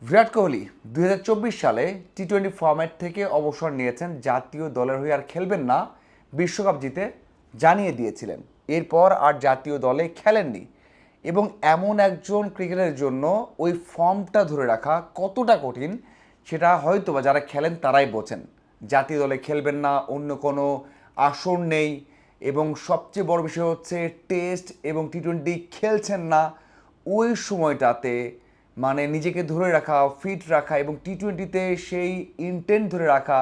বিরাট কোহলি ২০২৪ সালে টি-20 ফরম্যাট থেকে অবসর নিয়েছেন, জাতীয় দলের হয়ে আর খেলবেন না বিশ্বকাপ জিতে জানিয়ে দিয়েছিলেন। এরপর আর জাতীয় দলে খেলেননি এবং এমন একজন ক্রিকেটারের জন্য ওই ফর্মটা ধরে রাখা কতটা কঠিন সেটা হয়তো বা যারা খেলেন তারাই বোঝেন। জাতীয় দলে খেলবেন না, অন্য কোনো আসর নেই এবং সবচেয়ে বড় বিষয় হচ্ছে টেস্ট এবং টি-20 খেলছেন না। ওই সময়টাতে মানে নিজেকে ধরে রাখা, ফিট রাখা এবং টি-20তে সেই ইন্টেন্ট ধরে রাখা,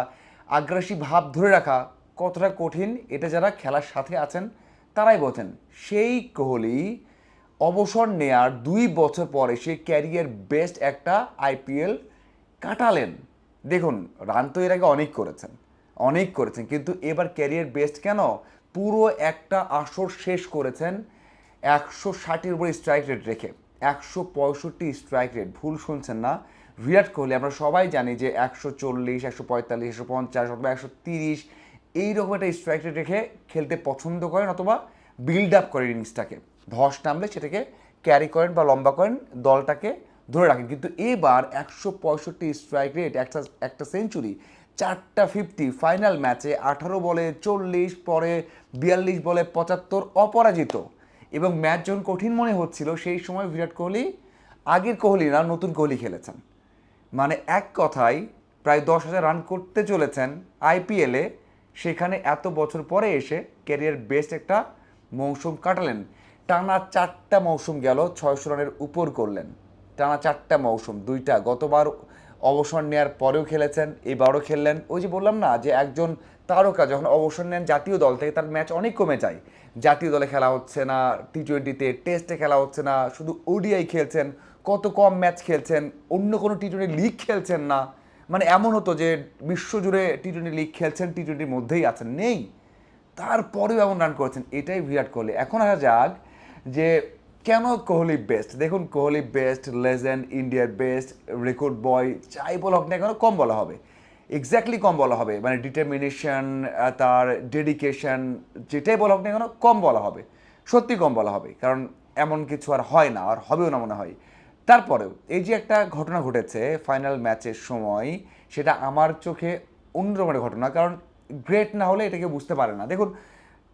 আগ্রাসী ভাব ধরে রাখা কতটা কঠিন এটা যারা খেলার সাথে আছেন তারাই বোঝেন। সেই কোহলি অবসর নেয়ার ২ বছর পরে সে ক্যারিয়ার বেস্ট একটা আইপিএল কাটালেন। দেখুন, রান তো এর আগে অনেক করেছেন কিন্তু এবার ক্যারিয়ার বেস্ট কেন, পুরো একটা আসর শেষ করেছেন ১৬০-এর উপরে স্ট্রাইক রেট রেখে। ১৬৫ স্ট্রাইক রেট, ভুল শুনছেন না। বিরাট কোহলি আমরা সবাই জানি যে ১৪০, ১৪৫, ১৫০ অথবা ১৩০ এইরকম একটা স্ট্রাইক রেট রেখে খেলতে পছন্দ করেন অথবা বিল্ড আপ করেন ইনিংসটাকে। ধস নামলে সেটাকে ক্যারি করেন বা লম্বা করেন, দলটাকে ধরে রাখেন। কিন্তু এবার ১৬৫ স্ট্রাইক রেট, একটা সেঞ্চুরি, 4টা 50, ফাইনাল ম্যাচে ১৮ বলে ৪০, পরে ৪২ বলে ৭৫, অপরাজিত। এবং ম্যাচ যখন কঠিন মনে হচ্ছিল সেই সময় বিরাট কোহলি আগের কোহলি না, নতুন কোহলি খেলেছেন। মানে এক কথায় প্রায় ১০,০০০ রান করতে চলেছেন আইপিএলে, সেখানে এত বছর পরে এসে ক্যারিয়ার বেস্ট একটা মৌসুম কাটালেন। টানা 4টা মৌসুম গেল ৬০০ রানের উপর করলেন। টানা 4টা মৌসুম, 2টা গতবার অবসর নেওয়ার পরেও খেলেছেন, এবারও খেললেন। ওই যে বললাম না যে একজন তারকা যখন অবসর নেন জাতীয় দল থেকে তার ম্যাচ অনেক কমে যায়। জাতীয় দলে খেলা হচ্ছে না, টি-20তে টেস্টে খেলা হচ্ছে না, শুধু ওডিআই খেলছেন, কত কম ম্যাচ খেলছেন, অন্য কোনো টি-20 লিগ খেলছেন না। মানে এমন হতো যে বিশ্বজুড়ে টি-20 লিগ খেলছেন, টি-20-র মধ্যেই আছেন, নেই। তারপরেও এমন রান করেছেন, এটাই বিরাট কোহলি। এখন আসা যাক যে কেন কোহলি বেস্ট। দেখুন, কোহলি বেস্ট, লেজেন্ড, ইন্ডিয়ার বেস্ট, রেকর্ড বয়, যাই বলা হোক না কেন কম বলা হবে। এক্স্যাক্টলি কম বলা হবে, মানে ডিটারমিনেশন, তার ডেডিকেশন, যেটাই বলা হোক না কেন কম বলা হবে। সত্যি কম বলা হবে, কারণ এমন কিছু আর হয় না, আর হবেও না মনে হয়। তারপরেও এই যে একটা ঘটনা ঘটেছে ফাইনাল ম্যাচের সময়, সেটা আমার চোখে অন্যরকম একটা ঘটনা। কারণ গ্রেট না হলে এটাকে বুঝতে পারে না। দেখুন,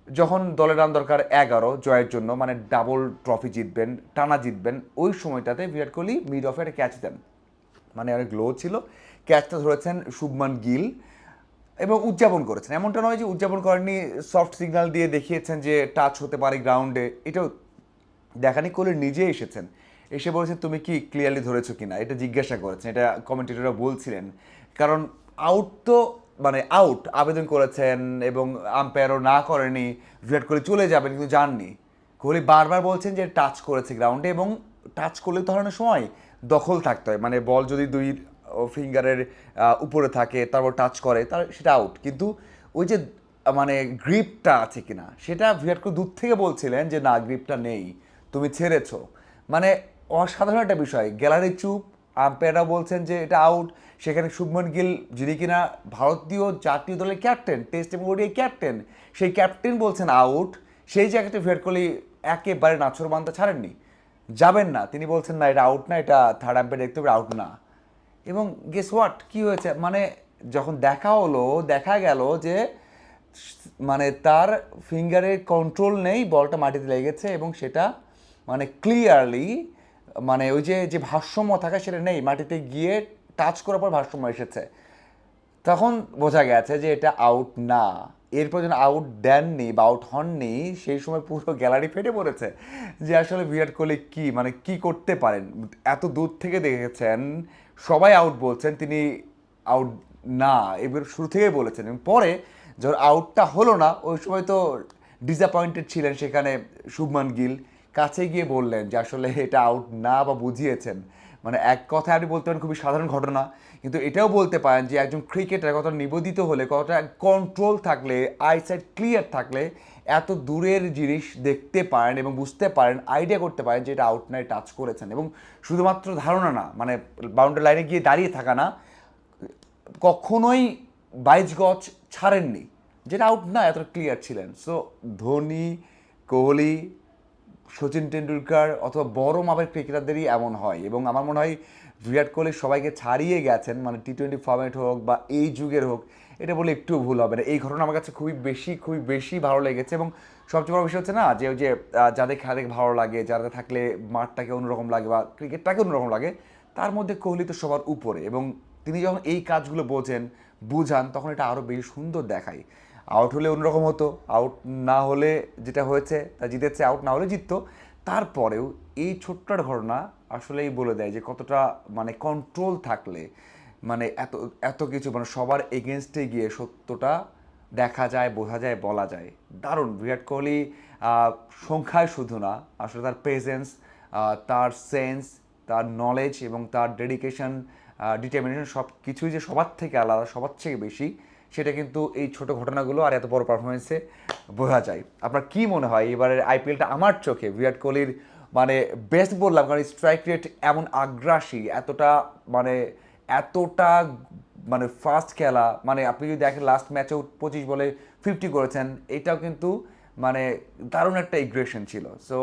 যখন দলের রান দরকার ১১ জয়ের জন্য, মানে ডাবল ট্রফি জিতবেন, টানা জিতবেন, ওই সময়টাতে বিরাট কোহলি মিড অফে একটা ক্যাচ দেন, মানে অনেক লো ছিল, ক্যাচটা ধরেছেন শুভমান গিল এবং উদযাপন করেছেন। এমনটা নয় যে উদযাপন করেননি, সফট সিগন্যাল দিয়ে দেখিয়েছেন যে টাচ হতে পারে গ্রাউন্ডে, এটাও দেখানি। কোহলি নিজে এসেছেন, এসে বলেছেন তুমি কি ক্লিয়ারলি ধরেছো কিনা, এটা জিজ্ঞাসা করেছেন। এটা কমেন্টেটররা বলছিলেন, কারণ আউট তো মানে আউট আবেদন করেছেন এবং আম্পায়ারও না করেনি, বিরাট কোহলি চলে যাবেন কিন্তু যাননি। কোহলি বারবার বলছেন যে টাচ করেছে গ্রাউন্ডে, এবং টাচ করলে ধরনের সময় দখল থাকতে হয়, মানে বল যদি দুই ফিঙ্গারের উপরে থাকে তারপর টাচ করে তার সেটা আউট। কিন্তু ওই যে মানে গ্রিপটা আছে কিনা সেটা বিরাট কোহলি দূর থেকে বলছিলেন যে না, গ্রিপটা নেই, তুমি ছেড়েছো। মানে অসাধারণ একটা বিষয়। গ্যালারি চুপ, আম্পায়াররা বলছেন যে এটা আউট। সেখানে শুভমন গিল, যিনি কিনা ভারতীয় জাতীয় দলের ক্যাপ্টেন, টেস্ট এবং ওডিআই ক্যাপ্টেন, সেই ক্যাপ্টেন বলছেন আউট। সেই জায়গাটা বিরাট কোহলি একেবারে নাছোড়বান্দা ছাড়েননি, যাবেন না। তিনি বলছেন না, এটা আউট না, এটা থার্ড আম্পায়ার দেখতে হবে, আউট না। এবং গেস হোয়াট কী হয়েছে, মানে যখন দেখা হলো দেখা গেল যে মানে তার ফিঙ্গারের কন্ট্রোল নেই, বলটা মাটিতে লেগেছে এবং সেটা মানে ক্লিয়ারলি, মানে ওই যে যে ভারসাম্য থাকা সেটা নেই, মাটিতে গিয়ে টাচ করার পর ভারসাম্য এসেছে। তখন বোঝা গেছে যে এটা আউট না। এরপর যখন আউট দেননি বা আউট হননি, সেই সময় পুরো গ্যালারি ফেটে পড়েছে যে আসলে বিরাট কোহলি কি মানে কি করতে পারেন। এত দূর থেকে দেখেছেন, সবাই আউট বলছেন, তিনি আউট না এবার শুরু থেকেই বলেছেন। এবং পরে যখন আউটটা হলো না, ওই সময় তো ডিসঅ্যাপয়েন্টেড ছিলেন সেখানে শুভমান গিল, কাছে গিয়ে বললেন যে আসলে এটা আউট না, বা বুঝিয়েছেন। মানে এক কথায় আপনি বলতে পারেন খুবই সাধারণ ঘটনা, কিন্তু এটাও বলতে পারেন যে একজন ক্রিকেটার কতটা নিবেদিত হলে, কতটা কন্ট্রোল থাকলে, আইসাইট ক্লিয়ার থাকলে এত দূরের জিনিস দেখতে পারেন এবং বুঝতে পারেন, আইডিয়া করতে পারেন যে এটা আউট নাই, টাচ করেছেন। এবং শুধুমাত্র ধারণা না, মানে বাউন্ডারি লাইনে গিয়ে দাঁড়িয়ে থাকা না, কখনোই 22 গজ ছাড়েননি, যেটা আউট না, এতটা ক্লিয়ার ছিলেন। সো ধোনি, কোহলি, সচিন টেন্ডুলকার অথবা বড় মাপের ক্রিকেটারদেরই এমন হয়। এবং আমার মনে হয় বিরাট কোহলি সবাইকে ছাড়িয়ে গেছেন, মানে টি-20 ফরম্যাট হোক বা এই যুগের হোক, এটা বলে একটু ভুল হবে না। এই ঘটনা আমার কাছে খুবই বেশি ভালো লেগেছে। এবং সবচেয়ে বড় বিষয় হচ্ছে না যে ওই যে যাদের খেলা দেখে ভালো লাগে, যারা থাকলে মাঠটাকে অন্যরকম লাগে বা ক্রিকেটটাকে অন্যরকম লাগে, তার মধ্যে কোহলি তো সবার উপরে। এবং তিনি যখন এই কাজগুলো বুঝান তখন এটা আরও বেশি সুন্দর দেখায়। আউট হলে অন্যরকম হতো, আউট না হলে যেটা হয়েছে তা জিতেছে, আউট না হলে জিততো। তারপরেও এই ছোট্ট একটা ঘটনা আসলেই বলে দেয় যে কতটা মানে কন্ট্রোল থাকলে মানে এত এত কিছু মানে সবার এগেনস্টে গিয়ে সত্যটা দেখা যায়, বোঝা যায়, বলা যায়। দারুণ বিরাট কোহলি সংখ্যায় শুধু না, আসলে তার প্রেজেন্স, তার সেন্স, তার নলেজ এবং তার ডেডিকেশন, ডিটারমিনেশন সব কিছুই যে সবার থেকে আলাদা, সবার থেকে বেশি, সেটা কিন্তু এই ছোট ঘটনাগুলো আর এত বড় পারফরমেন্সে বোঝা যায়। আপনার কি মনে হয় এবারের আইপিএলটা আমার চোখে বিরাট কোহলির মানে বেস্ট বললাম, কারণ স্ট্রাইক রেট এমন আগ্রাসী, এতটা মানে ফাস্ট খেলা, মানে আপনি যদি দেখেন লাস্ট ম্যাচেও 25 বলে 50 করেছেন, এটাও কিন্তু মানে দারুণ একটা এগ্রেশন ছিল। সো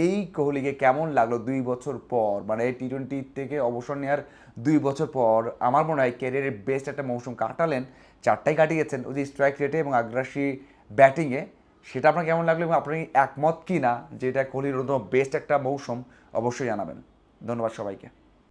এই কোহলিকে কেমন লাগলো 2 বছর পর, মানে টি-20 থেকে অবসর নেওয়ার 2 বছর পর? আমার মনে হয় ক্যারিয়ারের বেস্ট একটা মৌসুম কাটালেন, চারটাই কাটিয়েছেন ওই যে স্ট্রাইক রেটে এবং আগ্রাসী ব্যাটিংয়ে। সেটা আপনার কেমন লাগলো এবং আপনি একমত কি না যে এটা কোহলির অন্যতম বেস্ট একটা মৌসুম? অবশ্যই জানাবেন। ধন্যবাদ সবাইকে।